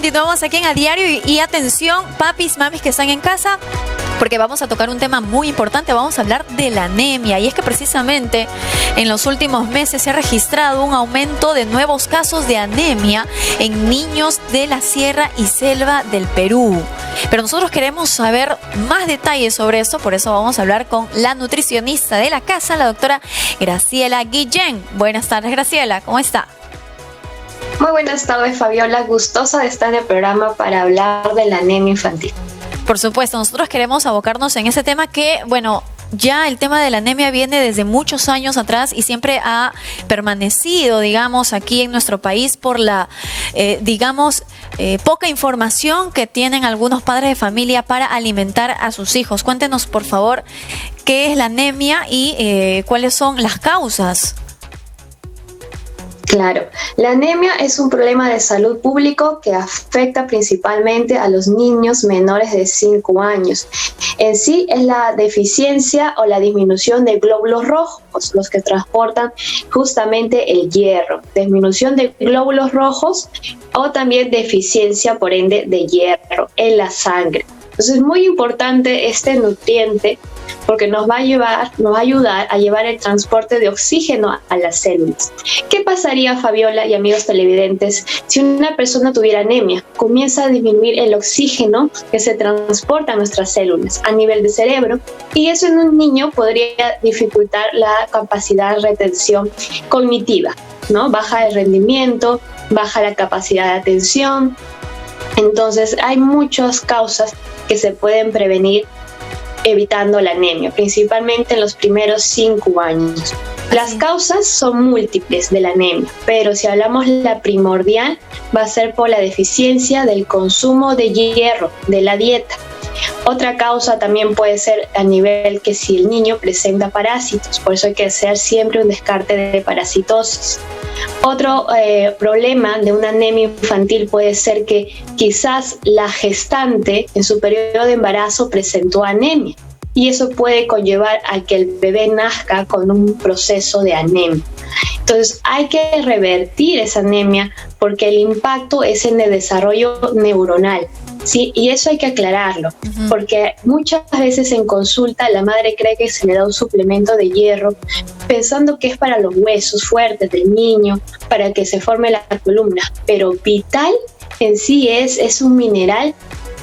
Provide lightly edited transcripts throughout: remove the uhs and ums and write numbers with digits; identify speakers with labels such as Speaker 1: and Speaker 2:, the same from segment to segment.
Speaker 1: continuamos aquí en A Diario y atención, papis, mamis que están en casa, porque vamos a tocar un tema muy importante. Vamos a hablar de la anemia, y es que precisamente en los últimos meses se ha registrado un aumento de nuevos casos de anemia en niños de la sierra y selva del Perú. Pero nosotros queremos saber más detalles sobre esto, por eso vamos a hablar con la nutricionista de la casa, la doctora Graciela Guillén. Buenas tardes, Graciela, ¿cómo está?
Speaker 2: Muy buenas tardes, Fabiola. Gustosa de estar en el programa para hablar de la anemia infantil.
Speaker 1: Por supuesto, nosotros queremos abocarnos en ese tema que, bueno, ya el tema de la anemia viene desde muchos años atrás y siempre ha permanecido, digamos, aquí en nuestro país por la, poca información que tienen algunos padres de familia para alimentar a sus hijos. Cuéntenos, por favor, qué es la anemia y cuáles son las causas.
Speaker 2: Claro, la anemia es un problema de salud público que afecta principalmente a los niños menores de 5 años. En sí es la deficiencia o la disminución de glóbulos rojos, los que transportan justamente el hierro. Disminución de glóbulos rojos o también deficiencia, por ende, de hierro en la sangre. Entonces es muy importante este nutriente porque nos va a ayudar a llevar el transporte de oxígeno a las células. ¿Qué pasaría, Fabiola y amigos televidentes, si una persona tuviera anemia? Comienza a disminuir el oxígeno que se transporta a nuestras células a nivel de cerebro, y eso en un niño podría dificultar la capacidad de retención cognitiva, ¿no? Baja el rendimiento, baja la capacidad de atención. Entonces hay muchas causas que se pueden prevenir evitando la anemia, principalmente en los primeros 5 años. Las causas son múltiples de la anemia, pero si hablamos la primordial, va a ser por la deficiencia del consumo de hierro, de la dieta. Otra causa también puede ser a nivel que si el niño presenta parásitos, por eso hay que hacer siempre un descarte de parasitosis. Otro problema de una anemia infantil puede ser que quizás la gestante en su periodo de embarazo presentó anemia, y eso puede conllevar a que el bebé nazca con un proceso de anemia. Entonces hay que revertir esa anemia porque el impacto es en el desarrollo neuronal, ¿sí? Y eso hay que aclararlo, porque muchas veces en consulta la madre cree que se le da un suplemento de hierro pensando que es para los huesos fuertes del niño, para que se forme la columna, pero vital en sí es un mineral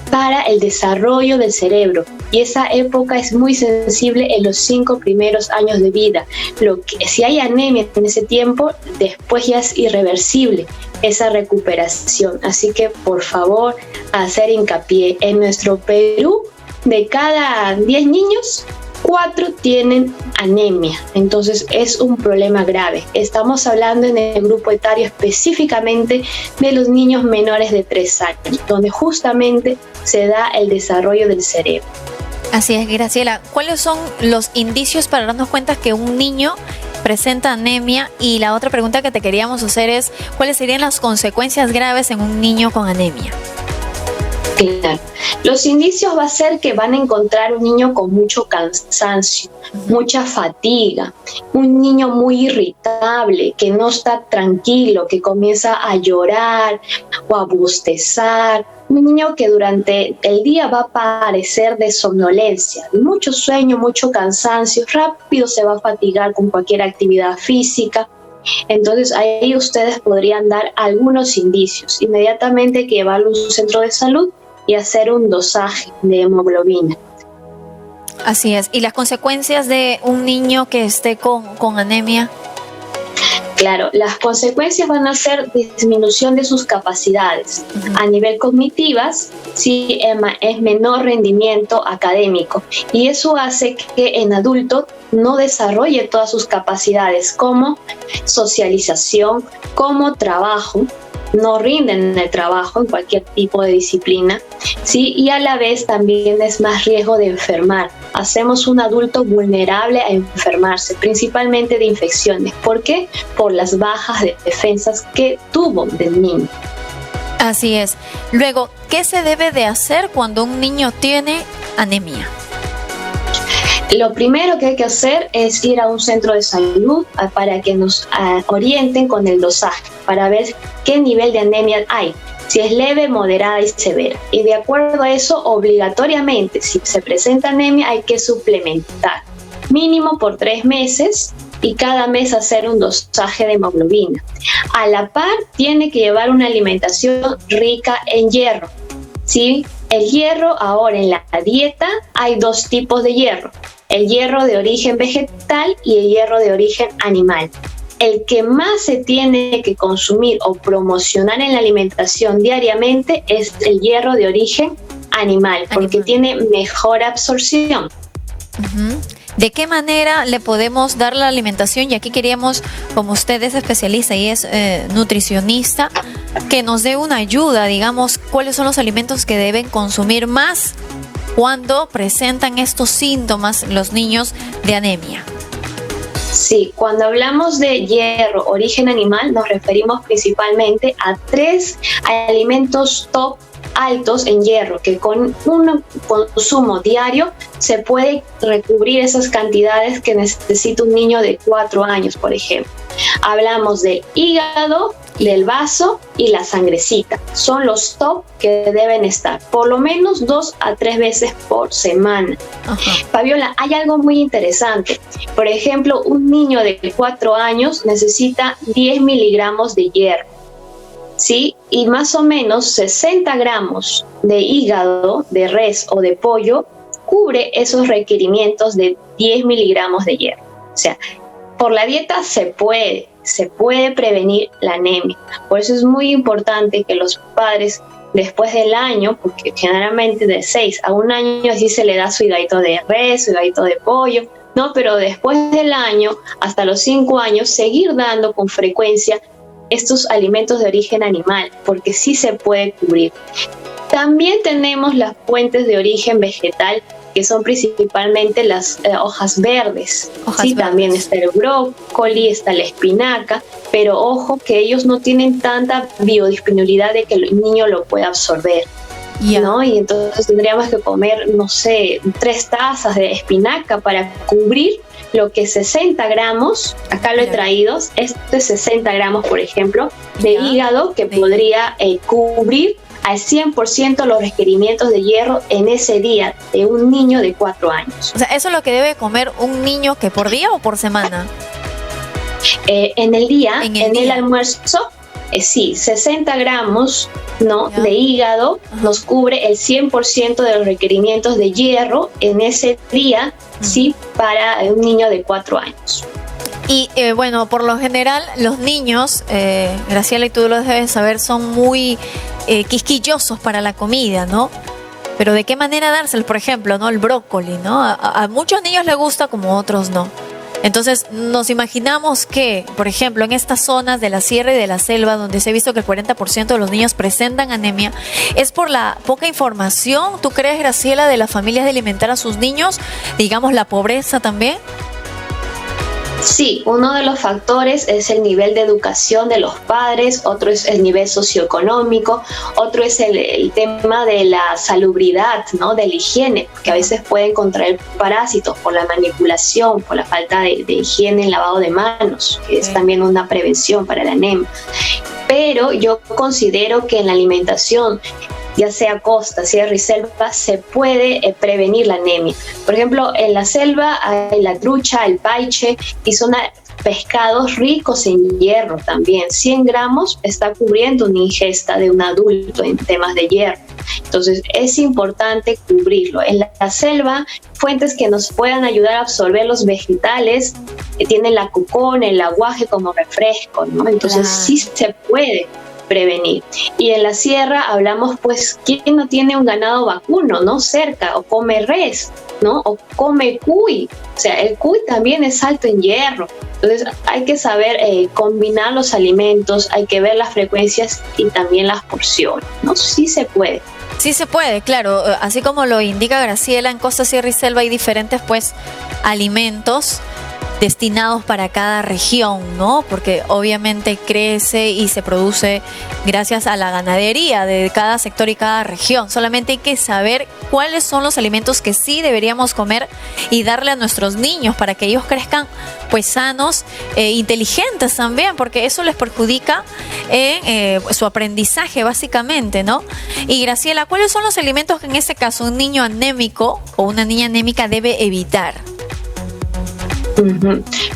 Speaker 2: para el desarrollo del cerebro, y esa época es muy sensible en los 5 primeros años de vida. Si hay anemia en ese tiempo, después ya es irreversible esa recuperación. Así que por favor, hacer hincapié. En nuestro Perú, de cada 10 niños, 4 tienen anemia, entonces es un problema grave. Estamos hablando en el grupo etario específicamente de los niños menores de 3 años, donde justamente se da el desarrollo del cerebro.
Speaker 1: Así es, Graciela. ¿Cuáles son los indicios para darnos cuenta que un niño presenta anemia? Y la otra pregunta que te queríamos hacer es, ¿cuáles serían las consecuencias graves en un niño con anemia?
Speaker 2: Claro. Los indicios va a ser que van a encontrar un niño con mucho cansancio, mucha fatiga, un niño muy irritable, que no está tranquilo, que comienza a llorar o a bostezar, un niño que durante el día va a padecer de somnolencia, mucho sueño, mucho cansancio, rápido se va a fatigar con cualquier actividad física. Entonces ahí ustedes podrían dar algunos indicios. Inmediatamente hay que llevarlo a un centro de salud y hacer un dosaje de hemoglobina.
Speaker 1: Así es. ¿Y las consecuencias de un niño que esté con anemia?
Speaker 2: Claro, las consecuencias van a ser disminución de sus capacidades. A nivel cognitivas, sí, es menor rendimiento académico, y eso hace que en adulto no desarrolle todas sus capacidades como socialización, como trabajo. No rinden en el trabajo, en cualquier tipo de disciplina, ¿sí? Y a la vez también es más riesgo de enfermar. Hacemos un adulto vulnerable a enfermarse, principalmente de infecciones. ¿Por qué? Por las bajas de defensas que tuvo del niño.
Speaker 1: Así es. Luego, ¿qué se debe de hacer cuando un niño tiene anemia?
Speaker 2: Lo primero que hay que hacer es ir a un centro de salud para que nos orienten con el dosaje, para ver qué nivel de anemia hay. si es leve, moderada y severa. Y de acuerdo a eso, obligatoriamente, si se presenta anemia, hay que suplementar, mínimo por 3 meses, y cada mes hacer un dosaje de hemoglobina. A la par, tiene que llevar una alimentación rica en hierro, ¿sí? El hierro, ahora en la dieta hay 2 tipos de hierro: el hierro de origen vegetal y el hierro de origen animal. El que más se tiene que consumir o promocionar en la alimentación diariamente es el hierro de origen animal, porque tiene mejor absorción.
Speaker 1: ¿De qué manera le podemos dar la alimentación? Y aquí queríamos, como usted es especialista y es nutricionista, que nos dé una ayuda, digamos, cuáles son los alimentos que deben consumir más cuando presentan estos síntomas los niños de anemia.
Speaker 2: Sí, cuando hablamos de hierro, origen animal, nos referimos principalmente a 3 alimentos top altos en hierro, que con un consumo diario se puede recubrir esas cantidades que necesita un niño de 4 años, por ejemplo. Hablamos del hígado, del vaso y la sangrecita. Son los top que deben estar por lo menos 2 a 3 veces por semana. Fabiola, hay algo muy interesante. Por ejemplo, un niño de 4 años necesita 10 miligramos de hierro, ¿sí? Y más o menos 60 gramos de hígado de res o de pollo cubre esos requerimientos de 10 miligramos de hierro. O sea, por la dieta se puede prevenir la anemia. Por eso es muy importante que los padres, después del año, porque generalmente de 6 a 1 año así se le da su hígado de res, su hígado de pollo, ¿no? Pero después del año, hasta los 5 años, seguir dando con frecuencia estos alimentos de origen animal, porque sí se puede cubrir. También tenemos las fuentes de origen vegetal, que son principalmente las hojas verdes. También está el brócoli, está la espinaca, pero ojo que ellos no tienen tanta biodisponibilidad de que el niño lo pueda absorber. ¿No? Y entonces tendríamos que comer, no sé, 3 tazas de espinaca para cubrir lo que 60 gramos, acá lo he traído, esto es 60 gramos, por ejemplo, de hígado que podría cubrir al 100% los requerimientos de hierro en ese día de un niño de 4 años.
Speaker 1: O sea, ¿eso es lo que debe comer un niño que por día o por semana?
Speaker 2: En el día, en el almuerzo, sí, 60 gramos, ¿no? de hígado nos cubre el 100% de los requerimientos de hierro en ese día, sí, para un niño de 4 años.
Speaker 1: Y bueno, por lo general los niños, Graciela, y tú lo debes saber, son muy quisquillosos para la comida, ¿no? Pero ¿de qué manera dárselo? Por ejemplo, ¿no? El brócoli, ¿no? A muchos niños les gusta, como otros no. Entonces nos imaginamos que, por ejemplo, en estas zonas de la sierra y de la selva, donde se ha visto que el 40% de los niños presentan anemia, es por la poca información, ¿tú crees, Graciela, de las familias de alimentar a sus niños? Digamos, la pobreza también.
Speaker 2: Sí, uno de los factores es el nivel de educación de los padres, otro es el nivel socioeconómico, otro es el tema de la salubridad, ¿no? De la higiene, que a veces pueden contraer parásitos por la manipulación, por la falta de higiene en lavado de manos, que es también una prevención para la anemia. Pero yo considero que en la alimentación, ya sea costa, sierra y selva, se puede prevenir la anemia. Por ejemplo, en la selva hay la trucha, el paiche, y son pescados ricos en hierro también. 100 gramos está cubriendo una ingesta de un adulto en temas de hierro. Entonces es importante cubrirlo. En la selva, fuentes que nos puedan ayudar a absorber los vegetales, que tienen la cucona, el aguaje como refresco, ¿no? Entonces sí se puede prevenir. Y en la sierra hablamos, pues, ¿quién no tiene un ganado vacuno, no? Cerca, o come res, ¿no? O come cuy. O sea, el cuy también es alto en hierro. Entonces hay que saber combinar los alimentos, hay que ver las frecuencias y también las porciones, ¿no? Sí se puede.
Speaker 1: Sí se puede, claro. Así como lo indica Graciela, en costa, sierra y selva hay diferentes, pues, alimentos destinados para cada región, ¿no? Porque obviamente crece y se produce gracias a la ganadería de cada sector y cada región. Solamente hay que saber cuáles son los alimentos que sí deberíamos comer y darle a nuestros niños para que ellos crezcan pues sanos, inteligentes también, porque eso les perjudica en su aprendizaje básicamente, ¿no? Y Graciela, ¿cuáles son los alimentos que en este caso un niño anémico o una niña anémica debe evitar?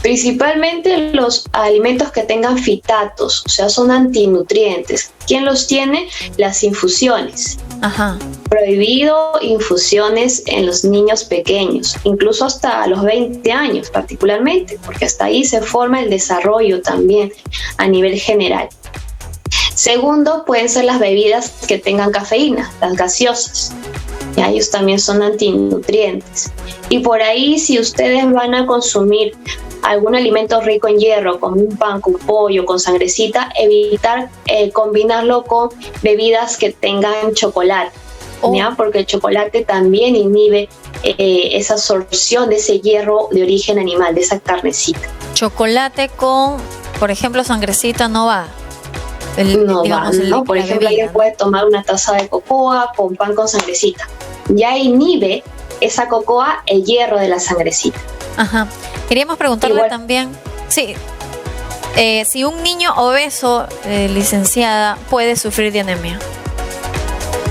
Speaker 2: Principalmente los alimentos que tengan fitatos, o sea, son antinutrientes. ¿Quién los tiene? Las infusiones.
Speaker 1: Ajá.
Speaker 2: Prohibido infusiones en los niños pequeños, incluso hasta los 20 años particularmente, porque hasta ahí se forma el desarrollo también a nivel general. Segundo, pueden ser las bebidas que tengan cafeína, las gaseosas. Y ellos también son antinutrientes. Y por ahí, si ustedes van a consumir algún alimento rico en hierro, como un pan con pollo, con sangrecita, evitar combinarlo con bebidas que tengan chocolate, ¿ya? Porque el chocolate también inhibe esa absorción de ese hierro de origen animal, de esa carnecita.
Speaker 1: Chocolate con, por ejemplo, sangrecita no va.
Speaker 2: No va, ¿no? Por ejemplo, alguien puede tomar una taza de cocoa con pan con sangrecita. Ya inhibe esa cocoa el hierro de la sangrecita.
Speaker 1: Ajá. Queríamos preguntarle también, sí, si un niño obeso, licenciada, puede sufrir de anemia.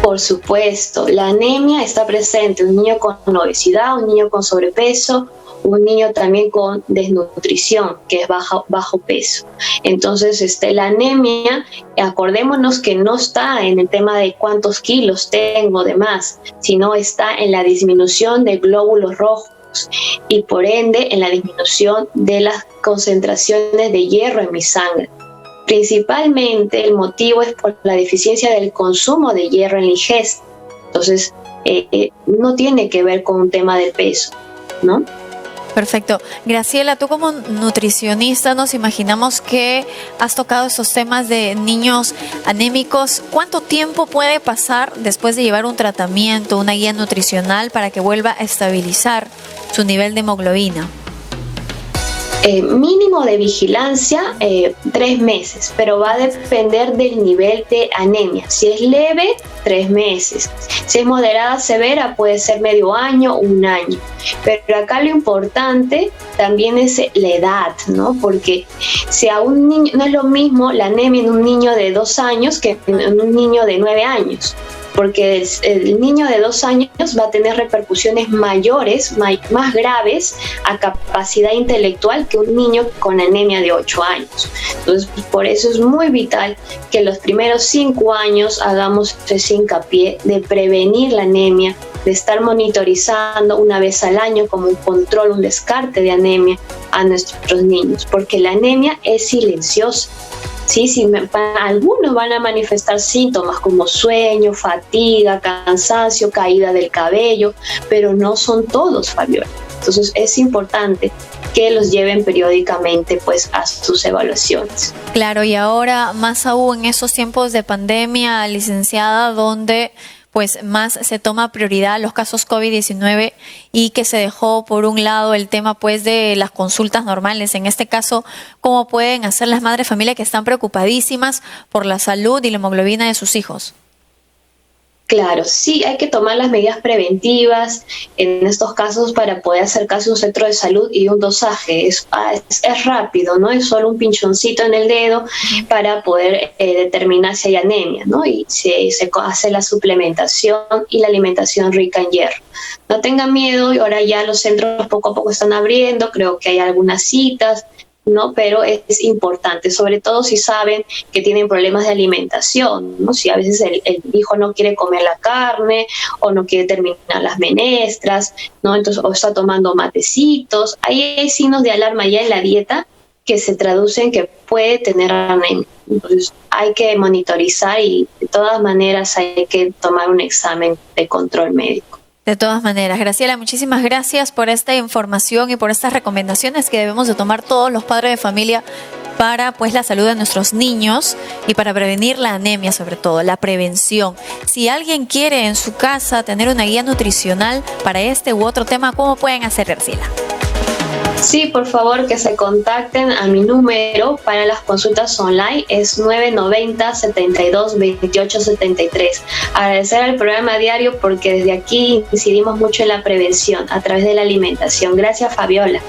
Speaker 2: Por supuesto, la anemia está presente. Un niño con obesidad, un niño con sobrepeso, un niño también con desnutrición, que es bajo peso. Entonces, la anemia, acordémonos que no está en el tema de cuántos kilos tengo de más, sino está en la disminución de glóbulos rojos y por ende en la disminución de las concentraciones de hierro en mi sangre. Principalmente el motivo es por la deficiencia del consumo de hierro en la ingesta. Entonces, no tiene que ver con un tema de peso, ¿no?
Speaker 1: Perfecto. Graciela, tú como nutricionista nos imaginamos que has tocado estos temas de niños anémicos. ¿Cuánto tiempo puede pasar después de llevar un tratamiento, una guía nutricional para que vuelva a estabilizar su nivel de hemoglobina?
Speaker 2: Mínimo de vigilancia 3 meses, pero va a depender del nivel de anemia. Si es leve, 3 meses. Si es moderada, severa, puede ser medio año o un año. Pero acá lo importante también es la edad, ¿no? Porque si a un niño, no es lo mismo la anemia en un niño de 2 años que en un niño de 9 años. Porque el niño de 2 años va a tener repercusiones mayores, más graves a capacidad intelectual que un niño con anemia de 8 años. Entonces, por eso es muy vital que los primeros 5 años hagamos ese hincapié de prevenir la anemia, de estar monitorizando una vez al año como un control, un descarte de anemia a nuestros niños, porque la anemia es silenciosa. Sí, algunos van a manifestar síntomas como sueño, fatiga, cansancio, caída del cabello, pero no son todos, Fabiola. Entonces es importante que los lleven periódicamente pues a sus evaluaciones.
Speaker 1: Claro, y ahora más aún en esos tiempos de pandemia, licenciada, donde pues más se toma prioridad los casos COVID-19 y que se dejó por un lado el tema pues de las consultas normales. En este caso, ¿cómo pueden hacer las madres de familia que están preocupadísimas por la salud y la hemoglobina de sus hijos?
Speaker 2: Claro, sí, hay que tomar las medidas preventivas en estos casos para poder acercarse a un centro de salud y un dosaje. Es rápido, ¿no? Es solo un pinchoncito en el dedo para poder determinar si hay anemia, ¿no? Y se hace la suplementación y la alimentación rica en hierro. No tengan miedo, y ahora ya los centros poco a poco están abriendo, creo que hay algunas citas, ¿no? Pero es importante, sobre todo si saben que tienen problemas de alimentación, ¿no? Si a veces el hijo no quiere comer la carne o no quiere terminar las menestras, ¿no? Entonces, o está tomando matecitos, ahí hay signos de alarma ya en la dieta que se traducen que puede tener anemia. Entonces hay que monitorizar y de todas maneras hay que tomar un examen de control médico.
Speaker 1: De todas maneras, Graciela, muchísimas gracias por esta información y por estas recomendaciones que debemos de tomar todos los padres de familia para pues la salud de nuestros niños y para prevenir la anemia, sobre todo la prevención. Si alguien quiere en su casa tener una guía nutricional para este u otro tema, ¿cómo pueden hacer, Graciela?
Speaker 2: Sí, por favor que se contacten a mi número para las consultas online, es 990 72 28 73. Agradecer al programa diario porque desde aquí incidimos mucho en la prevención a través de la alimentación. Gracias, Fabiola.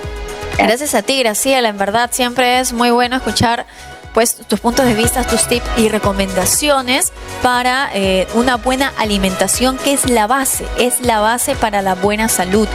Speaker 1: Gracias a ti, Graciela. En verdad siempre es muy bueno escuchar pues tus puntos de vista, tus tips y recomendaciones para una buena alimentación, que es la base para la buena salud.